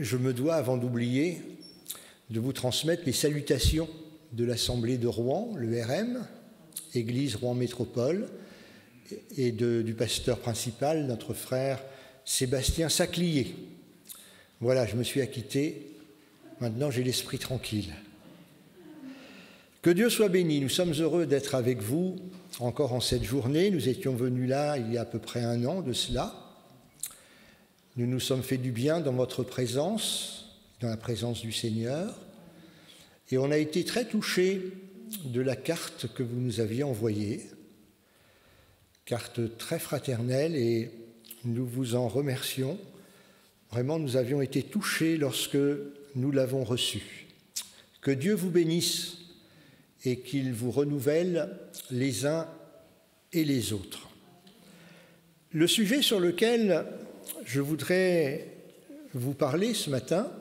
je me dois, avant d'oublier, de vous transmettre les salutations de l'Assemblée de Rouen, le RM, Église Rouen Métropole, et du pasteur principal, notre frère Sébastien Saclier. Voilà, je me suis acquitté, maintenant j'ai l'esprit tranquille. Que Dieu soit béni, nous sommes heureux d'être avec vous encore en cette journée. Nous étions venus là il y a à peu près un an de cela. Nous nous sommes fait du bien dans votre présence, dans la présence du Seigneur, et on a été très touchés de la carte que vous nous aviez envoyée, carte très fraternelle, et nous vous en remercions. Vraiment, nous avions été touchés lorsque nous l'avons reçue. Que Dieu vous bénisse et qu'il vous renouvelle les uns et les autres. Le sujet sur lequel je voudrais vous parler ce matin,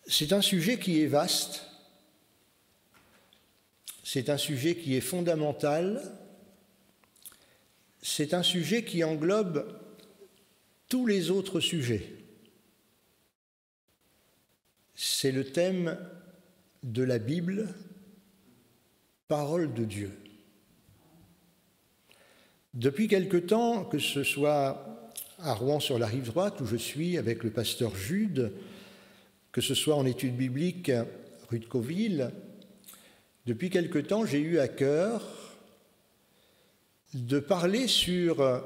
c'est un sujet qui est vaste, c'est un sujet qui est fondamental, c'est un sujet qui englobe tous les autres sujets. C'est le thème de la Bible, parole de Dieu. Depuis quelque temps, que ce soit à Rouen sur la rive droite, où je suis avec le pasteur Jude, que ce soit en études bibliques rue de Cauville, depuis quelque temps, j'ai eu à cœur de parler sur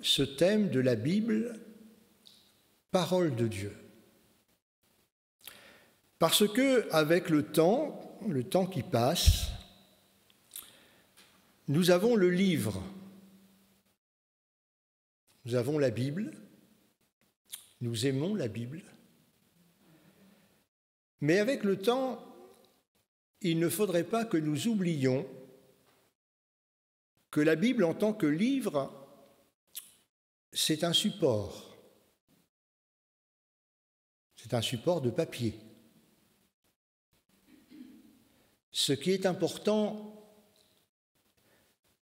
ce thème de la Bible, parole de Dieu. Parce que, avec le temps qui passe, nous avons le livre. Nous avons la Bible, nous aimons la Bible, mais avec le temps, il ne faudrait pas que nous oublions que la Bible en tant que livre, c'est un support. C'est un support de papier. Ce qui est important,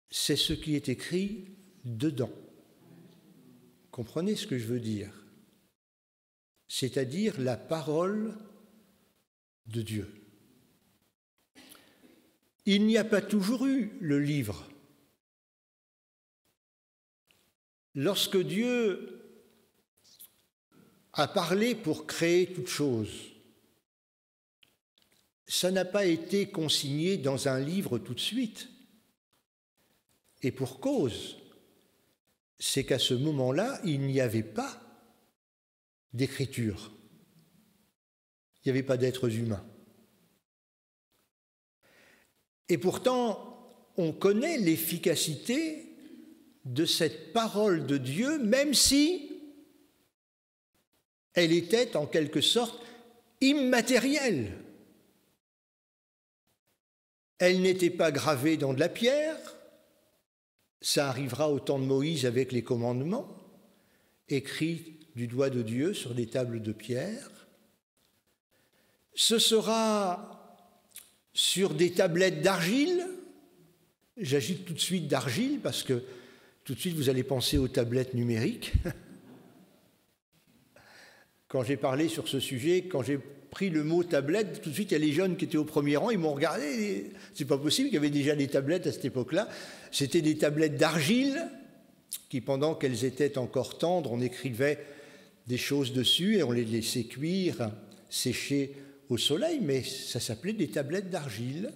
c'est ce qui est écrit dedans. Comprenez ce que je veux dire? C'est-à-dire la parole de Dieu. Il n'y a pas toujours eu le livre. Lorsque Dieu a parlé pour créer toute chose, ça n'a pas été consigné dans un livre tout de suite. Et pour cause, c'est qu'à ce moment-là, il n'y avait pas d'écriture. Il n'y avait pas d'êtres humains. Et pourtant, on connaît l'efficacité de cette parole de Dieu, même si elle était en quelque sorte immatérielle. Elle n'était pas gravée dans de la pierre. Ça arrivera au temps de Moïse avec les commandements, écrits du doigt de Dieu sur des tables de pierre. Ce sera sur des tablettes d'argile. J'agite tout de suite d'argile parce que tout de suite vous allez penser aux tablettes numériques. Quand j'ai parlé sur ce sujet, quand j'ai pris le mot tablette, tout de suite il y a les jeunes qui étaient au premier rang, ils m'ont regardé, c'est pas possible, qu'il y avait déjà des tablettes à cette époque-là. C'était des tablettes d'argile qui, pendant qu'elles étaient encore tendres, on écrivait des choses dessus et on les laissait cuire, sécher au soleil, mais ça s'appelait des tablettes d'argile.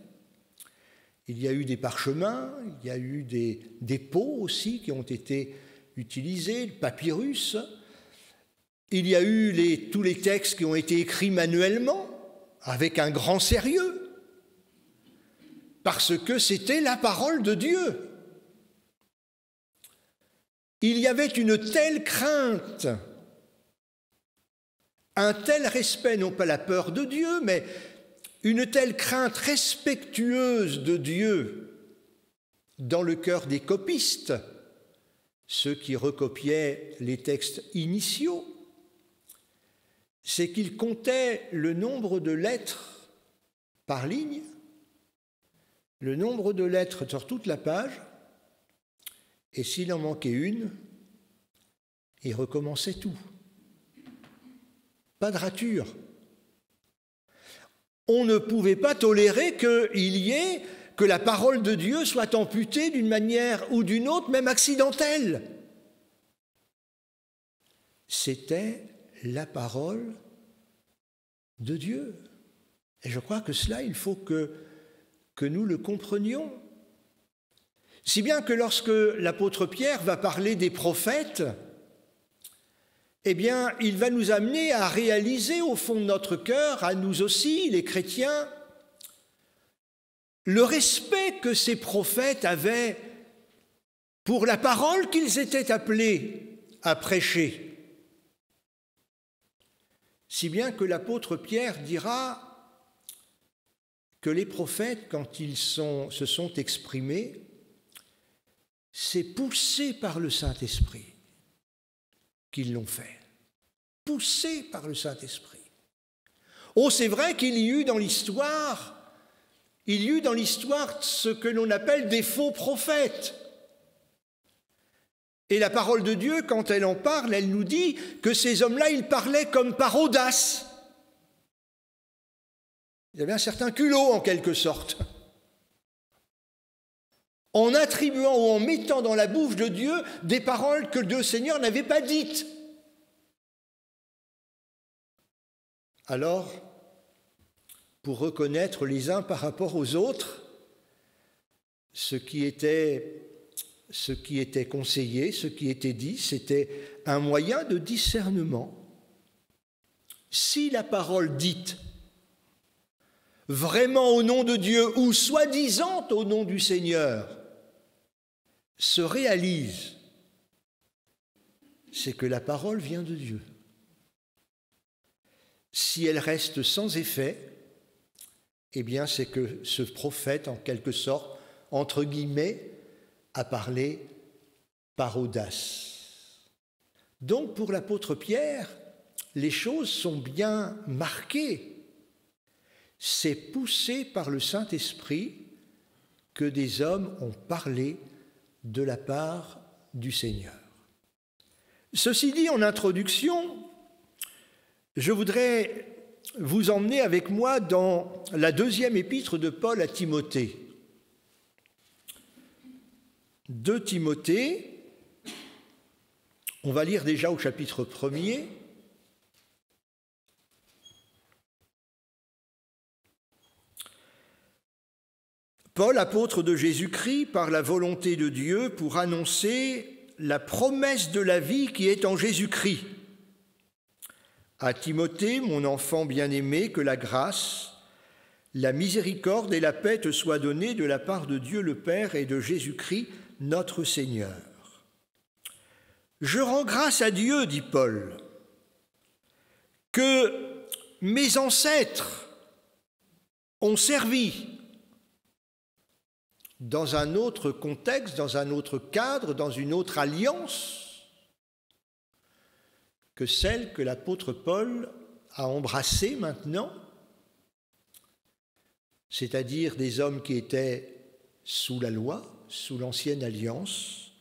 Il y a eu des parchemins, il y a eu des pots aussi qui ont été utilisés, le papyrus. Il y a eu tous les textes qui ont été écrits manuellement, avec un grand sérieux, parce que c'était la parole de Dieu. Il y avait une telle crainte, un tel respect, non pas la peur de Dieu, mais une telle crainte respectueuse de Dieu dans le cœur des copistes, ceux qui recopiaient les textes initiaux, c'est qu'ils comptaient le nombre de lettres par ligne, le nombre de lettres sur toute la page, et s'il en manquait une, ils recommençaient tout. pas de rature. On ne pouvait pas tolérer que la parole de Dieu soit amputée d'une manière ou d'une autre, même accidentelle. C'était la parole de Dieu. Et je crois que cela, il faut que nous le comprenions. Si bien que lorsque l'apôtre Pierre va parler des prophètes, eh bien, il va nous amener à réaliser au fond de notre cœur, à nous aussi, les chrétiens, le respect que ces prophètes avaient pour la parole qu'ils étaient appelés à prêcher. Si bien que l'apôtre Pierre dira que les prophètes, quand ils se sont exprimés, c'est poussé par le Saint-Esprit qu'ils l'ont fait. Poussé par le Saint-Esprit. Oh, c'est vrai qu'il y eut dans l'histoire ce que l'on appelle des faux prophètes. Et la parole de Dieu, quand elle en parle, elle nous dit que ces hommes-là, ils parlaient comme par audace. Il y avait un certain culot, en quelque sorte. En attribuant ou en mettant dans la bouche de Dieu des paroles que le Seigneur n'avait pas dites. Alors, pour reconnaître les uns par rapport aux autres ce qui était conseillé, ce qui était dit, c'était un moyen de discernement. Si la parole dite vraiment au nom de Dieu ou soi-disant au nom du Seigneur se réalise, c'est que la parole vient de Dieu. Si elle reste sans effet, eh bien c'est que ce prophète, en quelque sorte, entre guillemets, a parlé par audace. Donc pour l'apôtre Pierre, les choses sont bien marquées. C'est poussé par le Saint-Esprit que des hommes ont parlé de la part du Seigneur. Ceci dit, en introduction, je voudrais vous emmener avec moi dans la deuxième épître de Paul à Timothée. 2 Timothée, on va lire déjà au chapitre 1er. Paul, apôtre de Jésus-Christ, par la volonté de Dieu, pour annoncer la promesse de la vie qui est en Jésus-Christ. À Timothée, mon enfant bien-aimé, que la grâce, la miséricorde et la paix te soient données de la part de Dieu le Père et de Jésus-Christ, notre Seigneur. Je rends grâce à Dieu, dit Paul, que mes ancêtres ont servi dans un autre contexte, dans un autre cadre, dans une autre alliance que celle que l'apôtre Paul a embrassée maintenant, c'est-à-dire des hommes qui étaient sous la loi, sous l'ancienne alliance.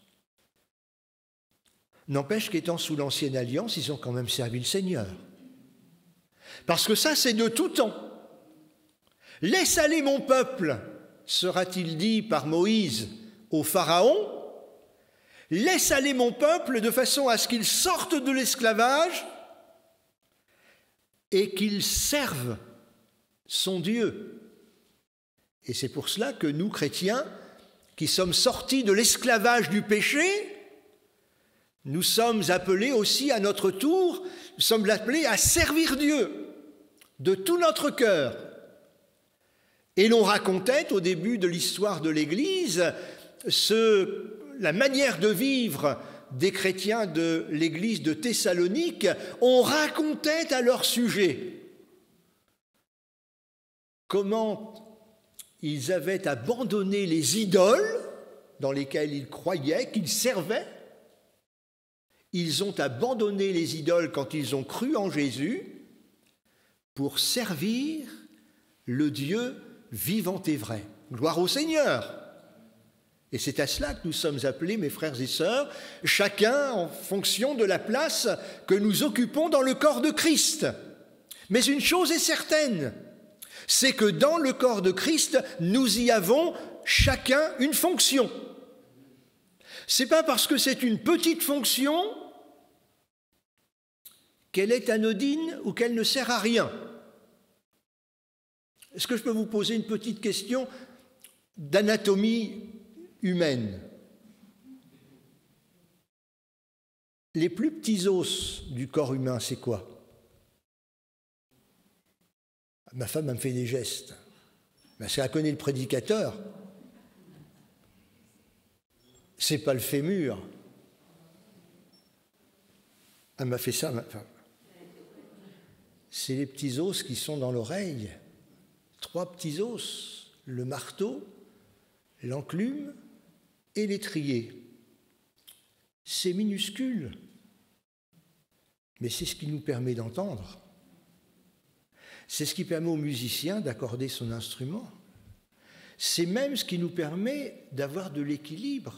N'empêche qu'étant sous l'ancienne alliance, ils ont quand même servi le Seigneur. Parce que ça, c'est de tout temps. « Laisse aller mon peuple », sera-t-il dit par Moïse au Pharaon. « Laisse aller mon peuple de façon à ce qu'il sorte de l'esclavage et qu'il serve son Dieu. » Et c'est pour cela que nous, chrétiens, qui sommes sortis de l'esclavage du péché, nous sommes appelés aussi à notre tour, nous sommes appelés à servir Dieu de tout notre cœur. Et l'on racontait au début de l'histoire de l'Église la manière de vivre des chrétiens de l'Église de Thessalonique. On racontait à leur sujet comment ils avaient abandonné les idoles dans lesquelles ils croyaient, qu'ils servaient. Ils ont abandonné les idoles quand ils ont cru en Jésus pour servir le Dieu vivant et vrai. Gloire au Seigneur. Et c'est à cela que nous sommes appelés, mes frères et sœurs, chacun en fonction de la place que nous occupons dans le corps de Christ. Mais une chose est certaine, c'est que dans le corps de Christ, nous y avons chacun une fonction. Ce n'est pas parce que c'est une petite fonction qu'elle est anodine ou qu'elle ne sert à rien. Est-ce que je peux vous poser une petite question d'anatomie humaine? Les plus petits os du corps humain, c'est quoi? Ma femme me fait des gestes. Parce qu'elle connaît le prédicateur. C'est pas le fémur. Elle m'a fait ça, ma femme. C'est les petits os qui sont dans l'oreille. 3 petits os, le marteau, l'enclume et l'étrier. C'est minuscule, mais c'est ce qui nous permet d'entendre. C'est ce qui permet au musicien d'accorder son instrument. C'est même ce qui nous permet d'avoir de l'équilibre.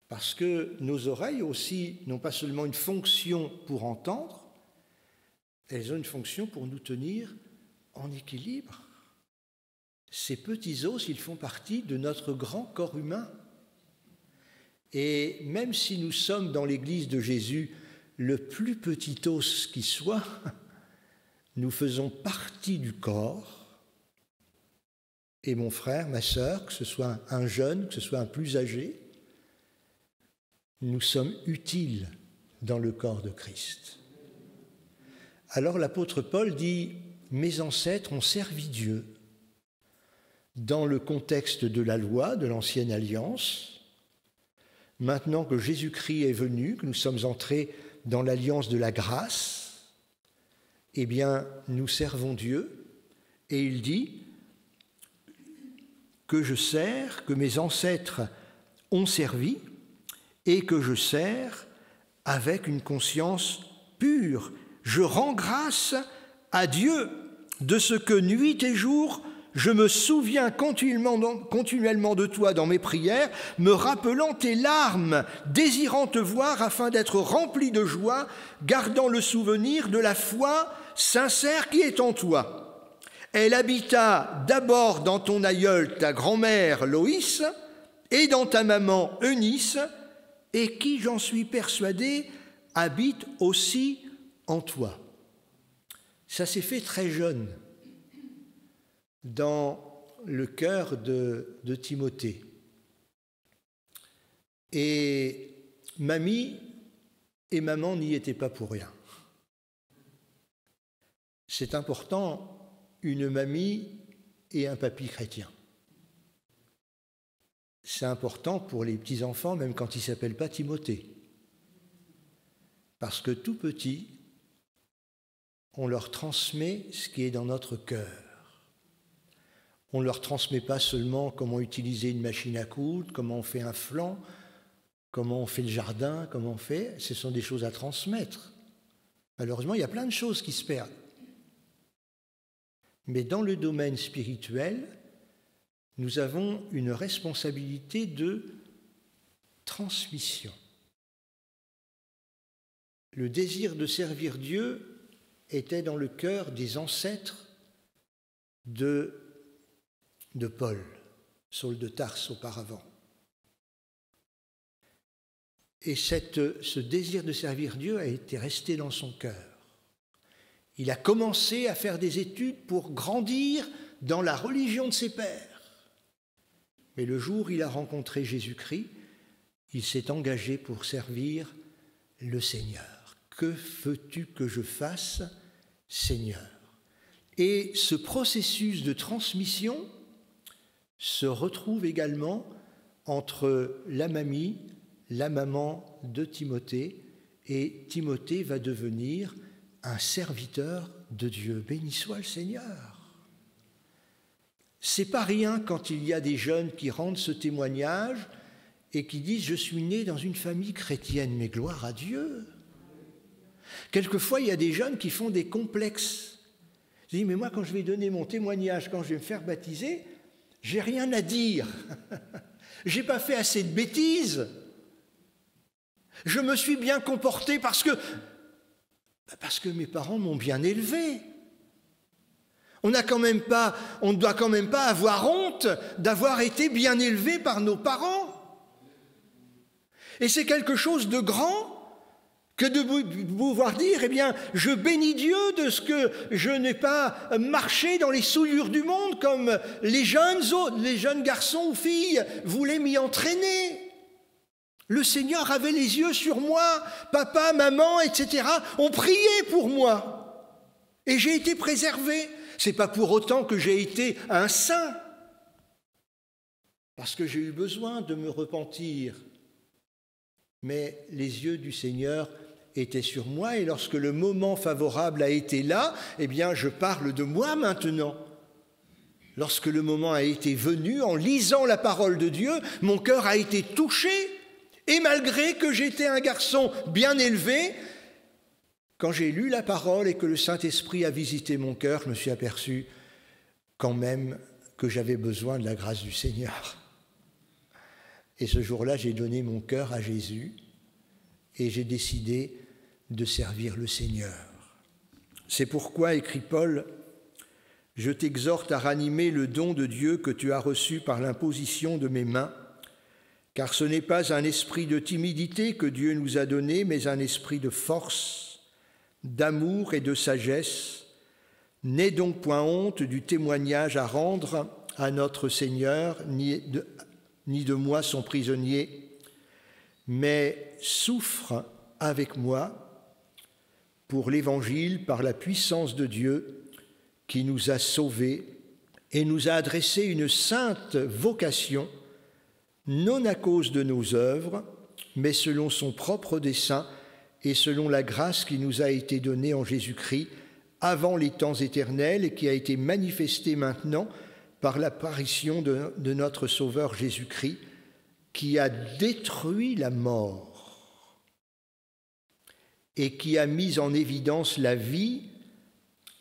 Parce que nos oreilles aussi n'ont pas seulement une fonction pour entendre, elles ont une fonction pour nous tenir en équilibre. Ces petits os, ils font partie de notre grand corps humain. Et même si nous sommes dans l'Église de Jésus le plus petit os qui soit, nous faisons partie du corps. Et mon frère, ma sœur, que ce soit un jeune, que ce soit un plus âgé, nous sommes utiles dans le corps de Christ. Alors l'apôtre Paul dit « Mes ancêtres ont servi Dieu » dans le contexte de la loi, de l'ancienne alliance. Maintenant que Jésus-Christ est venu, que nous sommes entrés dans l'alliance de la grâce, eh bien, nous servons Dieu. Et il dit que je sers, que mes ancêtres ont servi et que je sers avec une conscience pure. Je rends grâce à Dieu de ce que nuit et jour, je me souviens continuellement de toi dans mes prières, me rappelant tes larmes, désirant te voir afin d'être rempli de joie, gardant le souvenir de la foi sincère qui est en toi. Elle habita d'abord dans ton aïeul, ta grand-mère Loïs, et dans ta maman Eunice, et qui, j'en suis persuadé, habite aussi en toi. Ça s'est fait très jeune dans le cœur de Timothée. Et mamie et maman n'y étaient pas pour rien. C'est important, une mamie et un papy chrétien. C'est important pour les petits-enfants, même quand ils ne s'appellent pas Timothée. Parce que tout petit, on leur transmet ce qui est dans notre cœur. On ne leur transmet pas seulement comment utiliser une machine à coudre, comment on fait un flanc, comment on fait le jardin, comment on fait. Ce sont des choses à transmettre. Malheureusement, il y a plein de choses qui se perdent. Mais dans le domaine spirituel, nous avons une responsabilité de transmission. Le désir de servir Dieu était dans le cœur des ancêtres de Paul, Saul de Tarse auparavant. Et ce désir de servir Dieu a été resté dans son cœur. Il a commencé à faire des études pour grandir dans la religion de ses pères. Mais le jour où il a rencontré Jésus-Christ, il s'est engagé pour servir le Seigneur. Que veux-tu que je fasse, Seigneur? Et ce processus de transmission se retrouve également entre la mamie, la maman de Timothée, et Timothée va devenir un serviteur de Dieu. Béni soit le Seigneur. C'est pas rien quand il y a des jeunes qui rendent ce témoignage et qui disent « Je suis né dans une famille chrétienne », mais gloire à Dieu. Quelquefois, il y a des jeunes qui font des complexes. Je dis « Mais moi, quand je vais donner mon témoignage, quand je vais me faire baptiser, j'ai rien à dire. J'ai pas fait assez de bêtises. Je me suis bien comporté parce que Parce que mes parents m'ont bien élevé. On ne doit quand même pas avoir honte d'avoir été bien élevé par nos parents. Et c'est quelque chose de grand que de pouvoir dire, eh bien, je bénis Dieu de ce que je n'ai pas marché dans les souillures du monde comme les jeunes garçons ou filles voulaient m'y entraîner. Le Seigneur avait les yeux sur moi, papa, maman, etc. ont prié pour moi. Et j'ai été préservé. C'est pas pour autant que j'ai été un saint. Parce que j'ai eu besoin de me repentir. Mais les yeux du Seigneur étaient sur moi et lorsque le moment favorable a été là, eh bien je parle de moi maintenant. Lorsque le moment a été venu, en lisant la parole de Dieu, mon cœur a été touché et malgré que j'étais un garçon bien élevé, quand j'ai lu la parole et que le Saint-Esprit a visité mon cœur, je me suis aperçu quand même que j'avais besoin de la grâce du Seigneur. Et ce jour-là, j'ai donné mon cœur à Jésus et j'ai décidé de servir le Seigneur. C'est pourquoi, écrit Paul, « Je t'exhorte à ranimer le don de Dieu que tu as reçu par l'imposition de mes mains, car ce n'est pas un esprit de timidité que Dieu nous a donné, mais un esprit de force, d'amour et de sagesse. N'aie donc point honte du témoignage à rendre à notre Seigneur, ni de moi son prisonnier, mais souffre avec moi pour l'Évangile par la puissance de Dieu qui nous a sauvés et nous a adressé une sainte vocation, non à cause de nos œuvres, mais selon son propre dessein et selon la grâce qui nous a été donnée en Jésus-Christ avant les temps éternels et qui a été manifestée maintenant par l'apparition de notre Sauveur Jésus-Christ, qui a détruit la mort et qui a mis en évidence la vie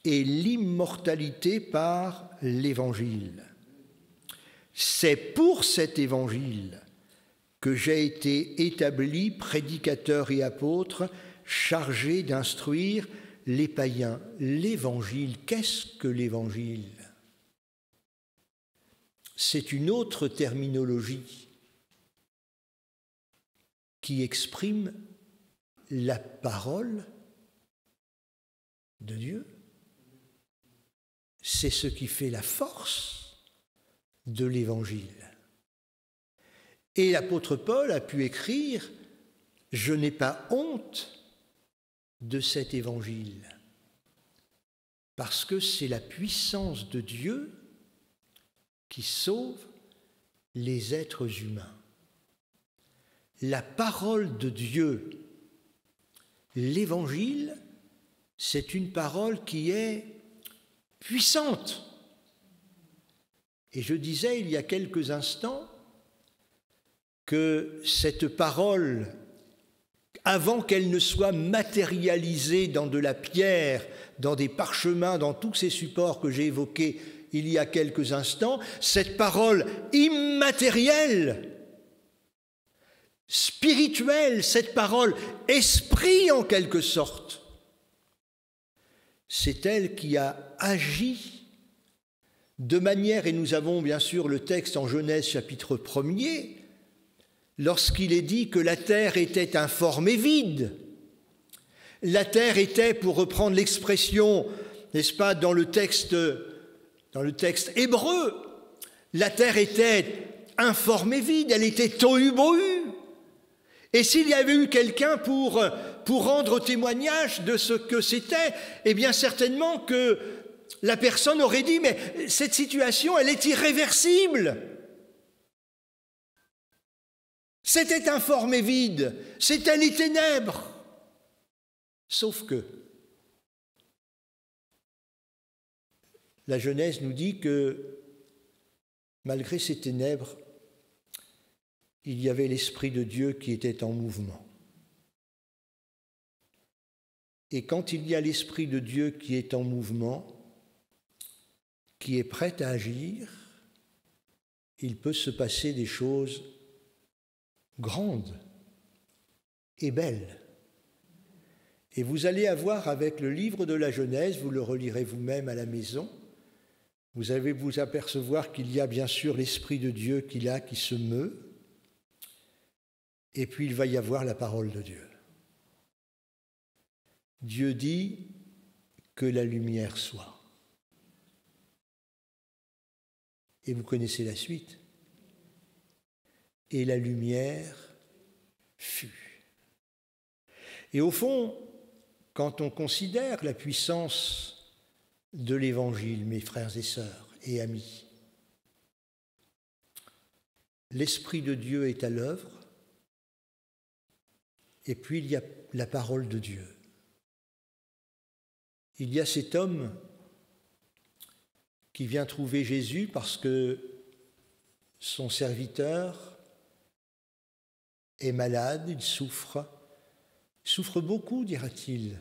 et l'immortalité par l'Évangile. C'est pour cet Évangile que j'ai été établi prédicateur et apôtre, chargé d'instruire les païens. L'Évangile, qu'est-ce que l'Évangile ? C'est une autre terminologie qui exprime la parole de Dieu. C'est ce qui fait la force de l'Évangile. Et l'apôtre Paul a pu écrire « Je n'ai pas honte de cet Évangile » parce que c'est la puissance de Dieu qui sauve les êtres humains. La parole de Dieu, l'Évangile, c'est une parole qui est puissante. Et je disais il y a quelques instants que cette parole, avant qu'elle ne soit matérialisée dans de la pierre, dans des parchemins, dans tous ces supports que j'ai évoqués il y a quelques instants, cette parole immatérielle, spirituelle, cette parole esprit en quelque sorte, c'est elle qui a agi de manière, et nous avons bien sûr le texte en Genèse chapitre 1er, lorsqu'il est dit que la terre était informe et vide. La terre était, pour reprendre l'expression, n'est-ce pas, dans le texte hébreu, la terre était informe et vide, elle était tohu-bohu. Et s'il y avait eu quelqu'un pour rendre témoignage de ce que c'était, eh bien certainement que la personne aurait dit « mais cette situation, elle est irréversible ». C'était informe et vide, c'était les ténèbres. Sauf que la Genèse nous dit que malgré ces ténèbres, il y avait l'Esprit de Dieu qui était en mouvement. Et quand il y a l'Esprit de Dieu qui est en mouvement, qui est prêt à agir, il peut se passer des choses grandes et belles. Et vous allez avoir avec le livre de la Genèse, vous le relirez vous-même à la maison, vous allez vous apercevoir qu'il y a bien sûr l'Esprit de Dieu qui se meut, et puis il va y avoir la parole de Dieu. Dieu dit que la lumière soit. Et vous connaissez la suite. Et la lumière fut. Et au fond, quand on considère la puissance de l'Évangile, mes frères et sœurs et amis, l'Esprit de Dieu est à l'œuvre, et puis il y a la parole de Dieu. Il y a cet homme qui vient trouver Jésus parce que son serviteur est malade, il souffre beaucoup, dira-t-il.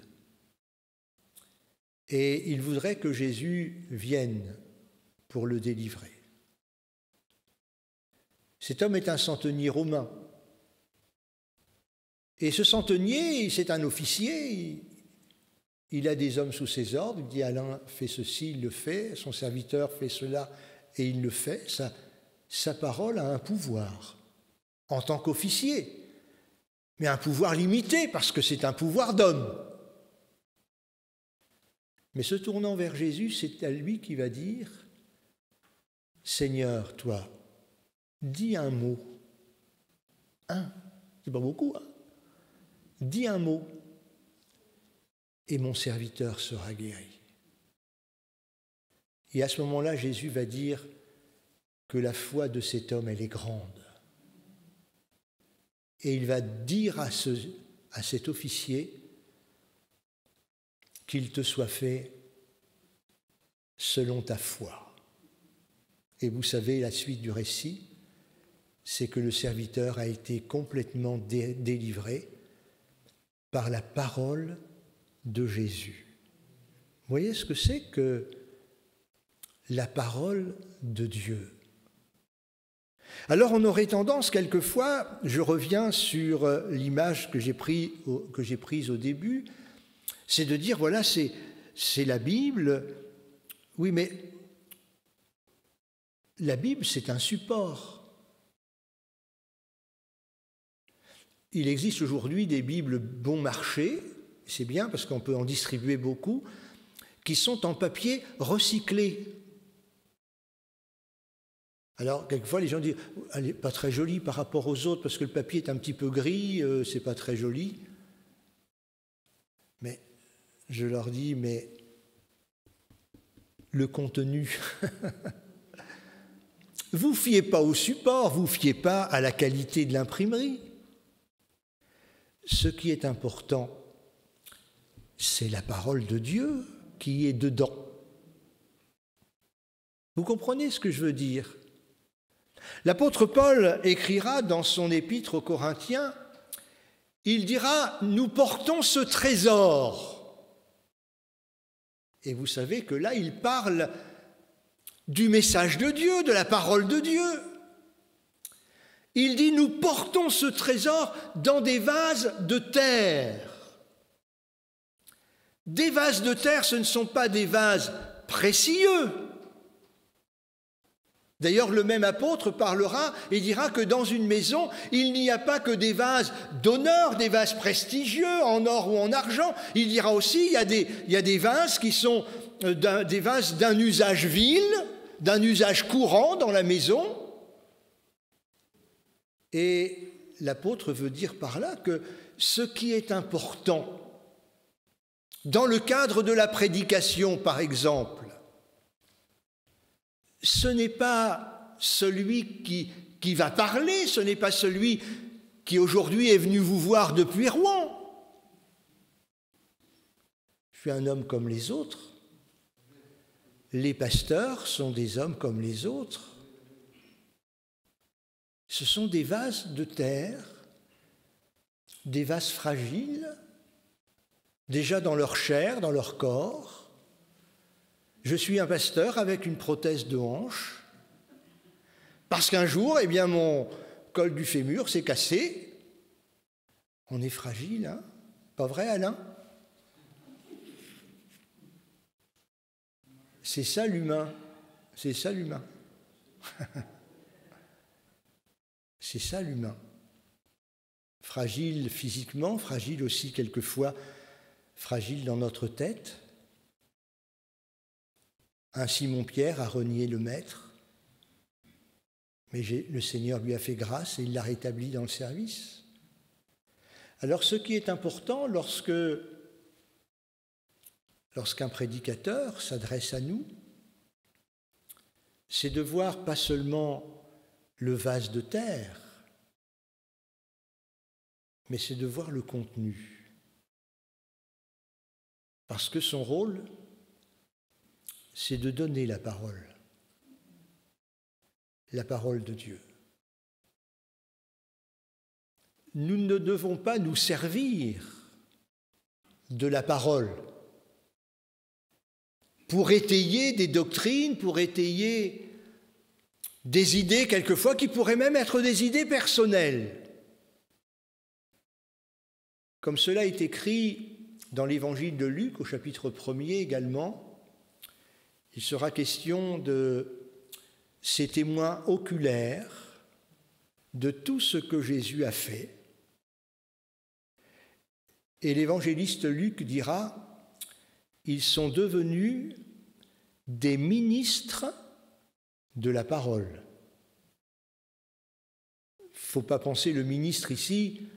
Et il voudrait que Jésus vienne pour le délivrer. Cet homme est un centenier romain. Et ce centenier, c'est un officier, il a des hommes sous ses ordres, il dit Alain fait ceci, il le fait, son serviteur fait cela et il le fait. Sa parole a un pouvoir en tant qu'officier, mais un pouvoir limité parce que c'est un pouvoir d'homme. Mais se tournant vers Jésus, c'est à lui qui va dire Seigneur, toi, dis un mot. C'est pas beaucoup, hein? Dis un mot. Et mon serviteur sera guéri. Et à ce moment-là, Jésus va dire que la foi de cet homme, elle est grande. Et il va dire à cet officier qu'il te soit fait selon ta foi. Et vous savez, la suite du récit, c'est que le serviteur a été complètement délivré par la parole de Jésus. Vous voyez ce que c'est que la parole de Dieu? Alors on aurait tendance quelquefois, je reviens sur l'image que j'ai prise au début, c'est de dire voilà, c'est la Bible. Oui, mais la Bible, c'est un support. Il existe aujourd'hui des Bibles bon marché, c'est bien parce qu'on peut en distribuer beaucoup, qui sont en papier recyclé. Alors, quelquefois, les gens disent « elle n'est pas très jolie par rapport aux autres parce que le papier est un petit peu gris, c'est pas très joli. » Mais je leur dis « mais le contenu, vous ne fiez pas au support, vous ne fiez pas à la qualité de l'imprimerie. Ce qui est important, c'est la parole de Dieu qui est dedans. » Vous comprenez ce que je veux dire? L'apôtre Paul écrira dans son épître aux Corinthiens, il dira « Nous portons ce trésor ». Et vous savez que là, il parle du message de Dieu, de la parole de Dieu. Il dit « Nous portons ce trésor dans des vases de terre ». Des vases de terre, ce ne sont pas des vases précieux. D'ailleurs, le même apôtre parlera et dira que dans une maison, il n'y a pas que des vases d'honneur, des vases prestigieux, en or ou en argent. Il dira aussi il y a des vases qui sont des vases d'un usage vil, d'un usage courant dans la maison. Et l'apôtre veut dire par là que ce qui est important, dans le cadre de la prédication, par exemple, ce n'est pas celui qui va parler, ce n'est pas celui qui aujourd'hui est venu vous voir depuis Rouen. Je suis un homme comme les autres. Les pasteurs sont des hommes comme les autres. Ce sont des vases de terre, des vases fragiles, déjà dans leur chair, dans leur corps. Je suis un pasteur avec une prothèse de hanche, parce qu'un jour, mon col du fémur s'est cassé. On est fragile, hein? Pas vrai, Alain? C'est ça l'humain. C'est ça l'humain. C'est ça l'humain. Fragile physiquement, fragile aussi quelquefois, fragile dans notre tête. Un Simon-Pierre a renié le Maître, mais le Seigneur lui a fait grâce et il l'a rétabli dans le service. Alors ce qui est important lorsqu'un prédicateur s'adresse à nous, c'est de voir pas seulement le vase de terre, mais c'est de voir le contenu. Parce que son rôle, c'est de donner la parole de Dieu. Nous ne devons pas nous servir de la parole pour étayer des doctrines, pour étayer des idées quelquefois qui pourraient même être des idées personnelles. Comme cela est écrit dans l'évangile de Luc, au chapitre 1er également, il sera question de ces témoins oculaires de tout ce que Jésus a fait. Et l'évangéliste Luc dira, ils sont devenus des ministres de la parole. Il ne faut pas penser le ministre ici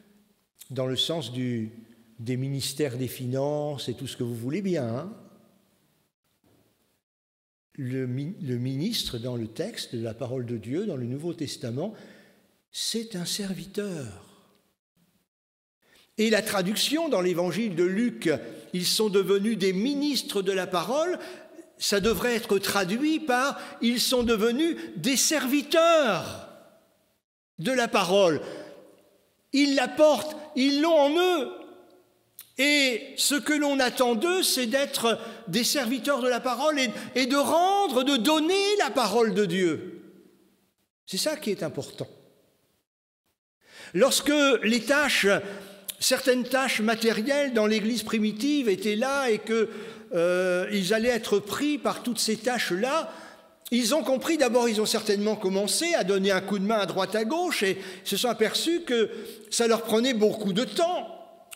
dans le sens des ministères des Finances et tout ce que vous voulez bien. Hein. Le ministre, dans le texte de la parole de Dieu, dans le Nouveau Testament, c'est un serviteur. Et la traduction dans l'évangile de Luc, ils sont devenus des ministres de la parole, ça devrait être traduit par « ils sont devenus des serviteurs de la parole ». Ils la portent, ils l'ont en eux. Et ce que l'on attend d'eux, c'est d'être des serviteurs de la parole et de rendre, de donner la parole de Dieu. C'est ça qui est important. Lorsque certaines tâches matérielles dans l'Église primitive étaient là et qu'ils allaient être pris par toutes ces tâches-là, ils ont compris, d'abord ils ont certainement commencé à donner un coup de main à droite à gauche et se sont aperçus que ça leur prenait beaucoup de temps.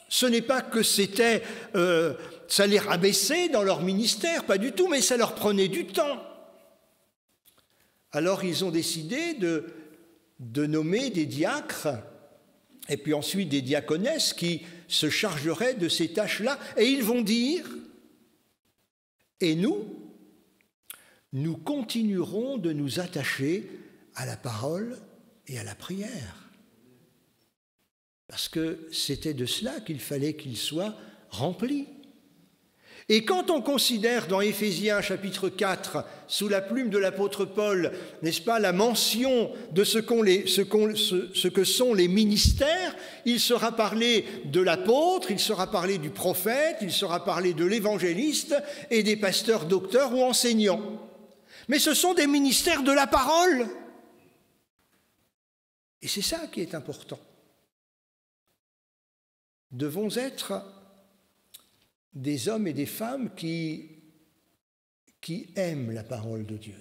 Ce n'est pas que ça les rabaissait dans leur ministère, pas du tout, mais ça leur prenait du temps. Alors ils ont décidé de nommer des diacres et puis ensuite des diaconesses qui se chargeraient de ces tâches-là. Et ils vont dire, et nous continuerons de nous attacher à la parole et à la prière. Parce que c'était de cela qu'il fallait qu'ils soient remplis. Et quand on considère dans Éphésiens chapitre 4, sous la plume de l'apôtre Paul, n'est-ce pas, la mention de ce que sont les ministères, il sera parlé de l'apôtre, il sera parlé du prophète, il sera parlé de l'évangéliste et des pasteurs, docteurs ou enseignants. Mais ce sont des ministères de la parole. Et c'est ça qui est important. Devons être des hommes et des femmes qui aiment la parole de Dieu.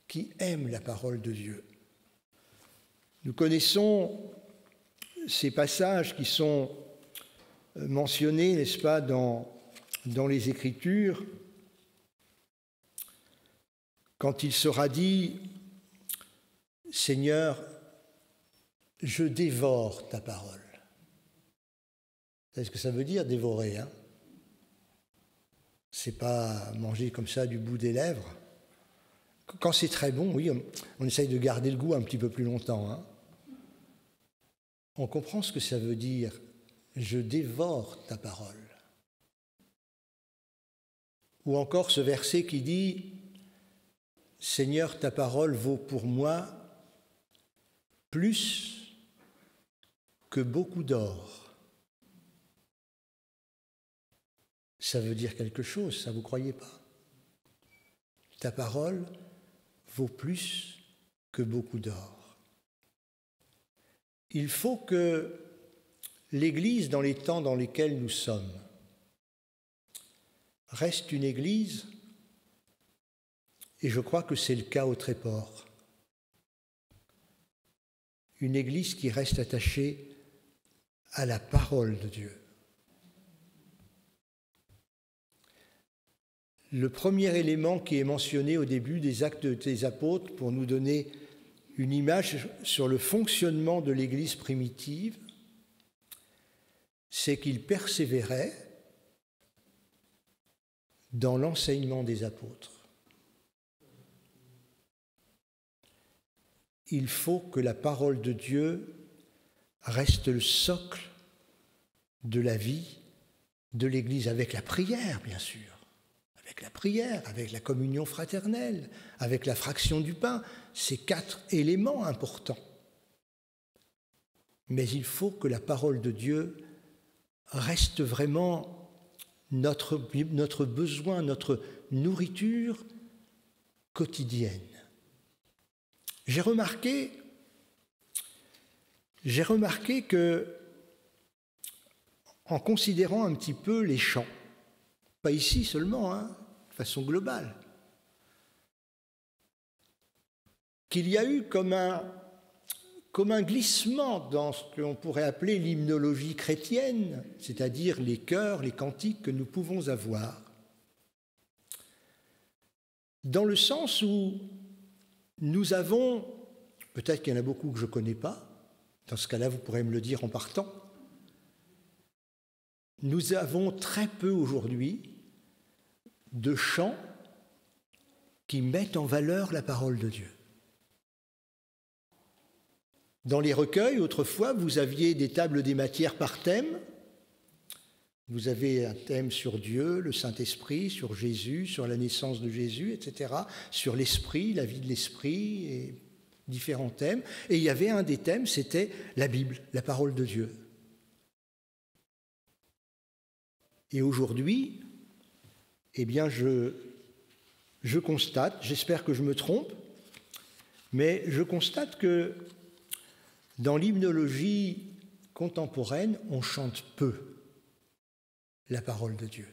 Qui aiment la parole de Dieu. Nous connaissons ces passages qui sont mentionnés, n'est-ce pas, dans les Écritures, quand il sera dit « Seigneur, je dévore ta parole ». Vous savez ce que ça veut dire, dévorer, hein? C'est pas manger comme ça du bout des lèvres. Quand c'est très bon, oui, on essaye de garder le goût un petit peu plus longtemps. Hein? On comprend ce que ça veut dire, je dévore ta parole. Ou encore ce verset qui dit, Seigneur, ta parole vaut pour moi plus que beaucoup d'or. Ça veut dire quelque chose, ça vous croyez pas? Ta parole vaut plus que beaucoup d'or. Il faut que l'Église, dans les temps dans lesquels nous sommes, reste une Église, et je crois que c'est le cas au Tréport. Une Église qui reste attachée à la parole de Dieu. Le premier élément qui est mentionné au début des Actes des Apôtres pour nous donner une image sur le fonctionnement de l'Église primitive, c'est qu'ils persévéraient dans l'enseignement des apôtres. Il faut que la parole de Dieu reste le socle de la vie de l'Église, avec la prière, bien sûr. Avec la prière, avec la communion fraternelle, avec la fraction du pain, ces 4 éléments importants. Mais il faut que la parole de Dieu reste vraiment notre besoin, notre nourriture quotidienne. J'ai remarqué que, en considérant un petit peu les chants, pas ici seulement, de façon globale, qu'il y a eu comme un glissement dans ce qu'on pourrait appeler l'hymnologie chrétienne, c'est-à-dire les chœurs, les cantiques que nous pouvons avoir, dans le sens où nous avons, peut-être qu'il y en a beaucoup que je ne connais pas, dans ce cas-là vous pourrez me le dire en partant, nous avons très peu aujourd'hui de chants qui mettent en valeur la parole de Dieu. Dans les recueils, autrefois, vous aviez des tables des matières par thème. Vous avez un thème sur Dieu, le Saint-Esprit, sur Jésus, sur la naissance de Jésus, etc., sur l'Esprit, la vie de l'Esprit, et différents thèmes. Et il y avait un des thèmes, c'était la Bible, la parole de Dieu. Et aujourd'hui, eh bien, je constate, j'espère que je me trompe, mais je constate que dans l'hymnologie contemporaine, on chante peu la parole de Dieu.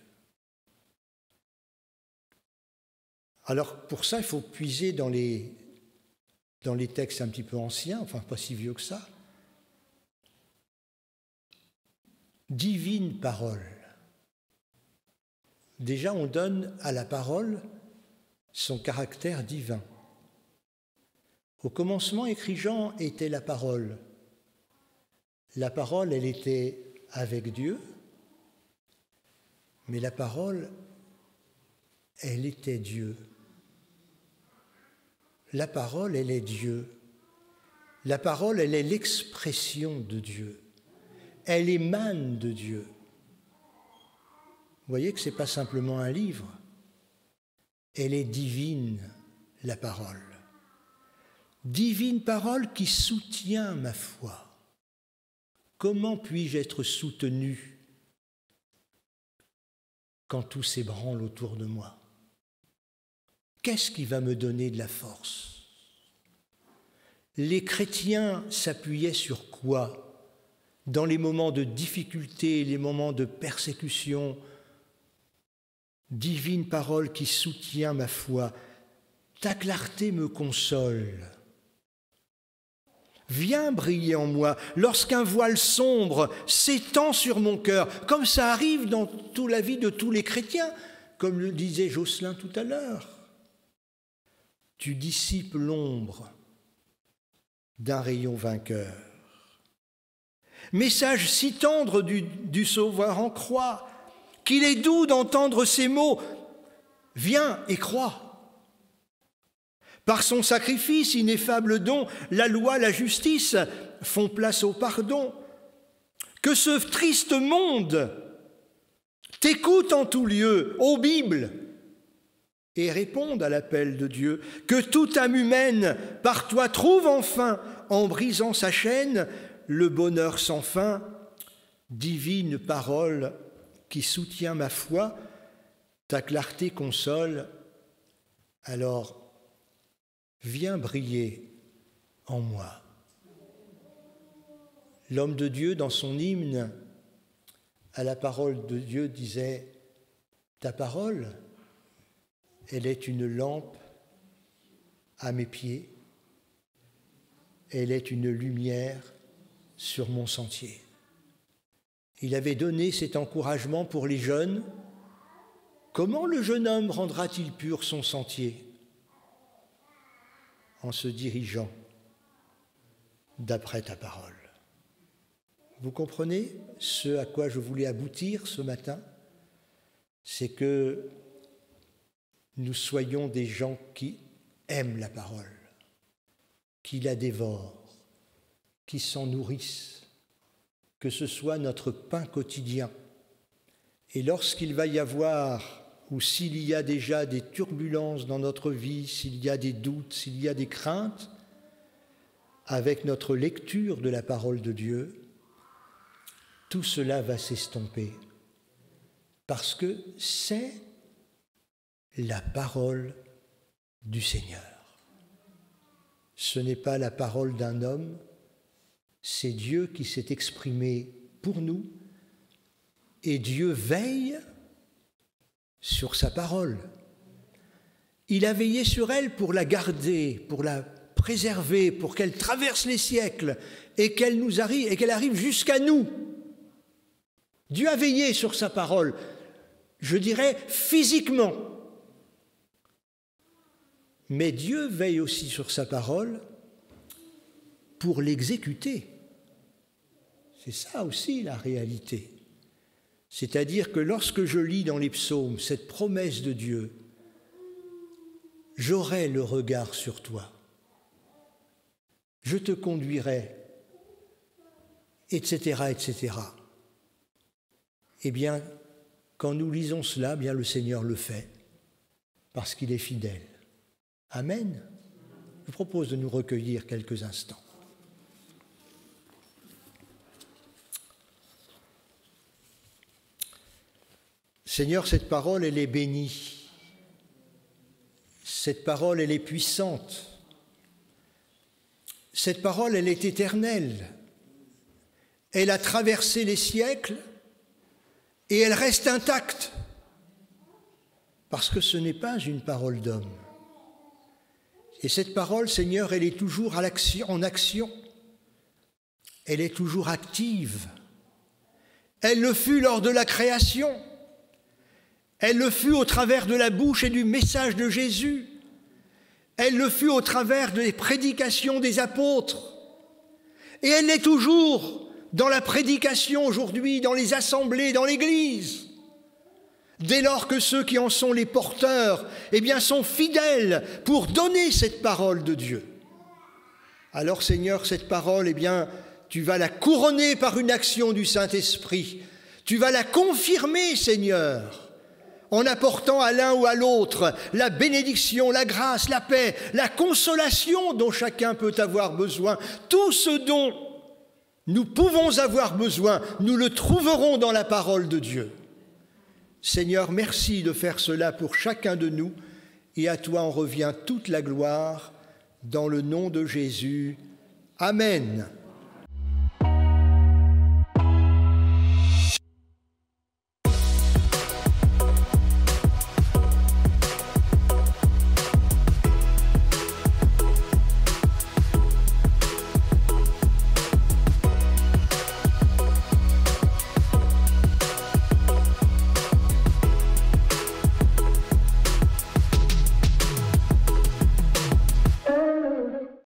Alors, pour ça, il faut puiser dans les textes un petit peu anciens, enfin pas si vieux que ça. Divine parole. Déjà, on donne à la parole son caractère divin. Au commencement, écrit Jean, était la parole. La parole, elle était avec Dieu, mais la parole, elle était Dieu. La parole, elle est Dieu. La parole, elle est l'expression de Dieu. Elle émane de Dieu. Vous voyez que ce n'est pas simplement un livre. Elle est divine, la parole. Divine parole qui soutient ma foi. Comment puis-je être soutenu quand tout s'ébranle autour de moi? Qu'est-ce qui va me donner de la force? Les chrétiens s'appuyaient sur quoi dans les moments de difficulté, les moments de persécution? Divine parole qui soutient ma foi, ta clarté me console. Viens briller en moi lorsqu'un voile sombre s'étend sur mon cœur, comme ça arrive dans toute la vie de tous les chrétiens, comme le disait Jocelyn tout à l'heure. Tu dissipes l'ombre d'un rayon vainqueur. Message si tendre du Sauveur en croix, qu'il est doux d'entendre ces mots. Viens et crois. Par son sacrifice, ineffable don, la loi, la justice font place au pardon. Que ce triste monde t'écoute en tout lieu, ô Bible, et réponde à l'appel de Dieu. Que toute âme humaine par toi trouve enfin, en brisant sa chaîne, le bonheur sans fin. Divine parole qui soutient ma foi, ta clarté console. Alors, viens briller en moi. L'homme de Dieu, dans son hymne à la parole de Dieu, disait Ta parole, elle est une lampe à mes pieds, elle est une lumière sur mon sentier. Il avait donné cet encouragement pour les jeunes. Comment le jeune homme rendra-t-il pur son sentier? En se dirigeant d'après ta parole. Vous comprenez ce à quoi je voulais aboutir ce matin? C'est que nous soyons des gens qui aiment la parole, qui la dévorent, qui s'en nourrissent, que ce soit notre pain quotidien. Et lorsqu'il va y avoir, ou s'il y a déjà des turbulences dans notre vie, s'il y a des doutes, s'il y a des craintes, avec notre lecture de la parole de Dieu, tout cela va s'estomper, parce que c'est la parole du Seigneur. Ce n'est pas la parole d'un homme, c'est Dieu qui s'est exprimé pour nous, et Dieu veille sur sa parole. Il a veillé sur elle pour la garder, pour la préserver, pour qu'elle traverse les siècles et qu'elle arrive jusqu'à nous. Dieu a veillé sur sa parole, je dirais physiquement. Mais Dieu veille aussi sur sa parole pour l'exécuter. C'est ça aussi la réalité. C'est-à-dire que lorsque je lis dans les psaumes cette promesse de Dieu, j'aurai le regard sur toi, je te conduirai, etc., etc. Eh bien, quand nous lisons cela, bien le Seigneur le fait, parce qu'il est fidèle. Amen. Je vous propose de nous recueillir quelques instants. Seigneur, cette parole, elle est bénie. Cette parole, elle est puissante. Cette parole, elle est éternelle. Elle a traversé les siècles et elle reste intacte. Parce que ce n'est pas une parole d'homme. Et cette parole, Seigneur, elle est toujours en action. Elle est toujours active. Elle le fut lors de la création. Elle le fut au travers de la bouche et du message de Jésus. Elle le fut au travers des prédications des apôtres. Et elle l'est toujours dans la prédication aujourd'hui, dans les assemblées, dans l'Église. Dès lors que ceux qui en sont les porteurs, eh bien, sont fidèles pour donner cette parole de Dieu. Alors, Seigneur, cette parole, eh bien, tu vas la couronner par une action du Saint-Esprit. Tu vas la confirmer, Seigneur, en apportant à l'un ou à l'autre la bénédiction, la grâce, la paix, la consolation dont chacun peut avoir besoin. Tout ce dont nous pouvons avoir besoin, nous le trouverons dans la parole de Dieu. Seigneur, merci de faire cela pour chacun de nous, et à toi en revient toute la gloire, dans le nom de Jésus. Amen.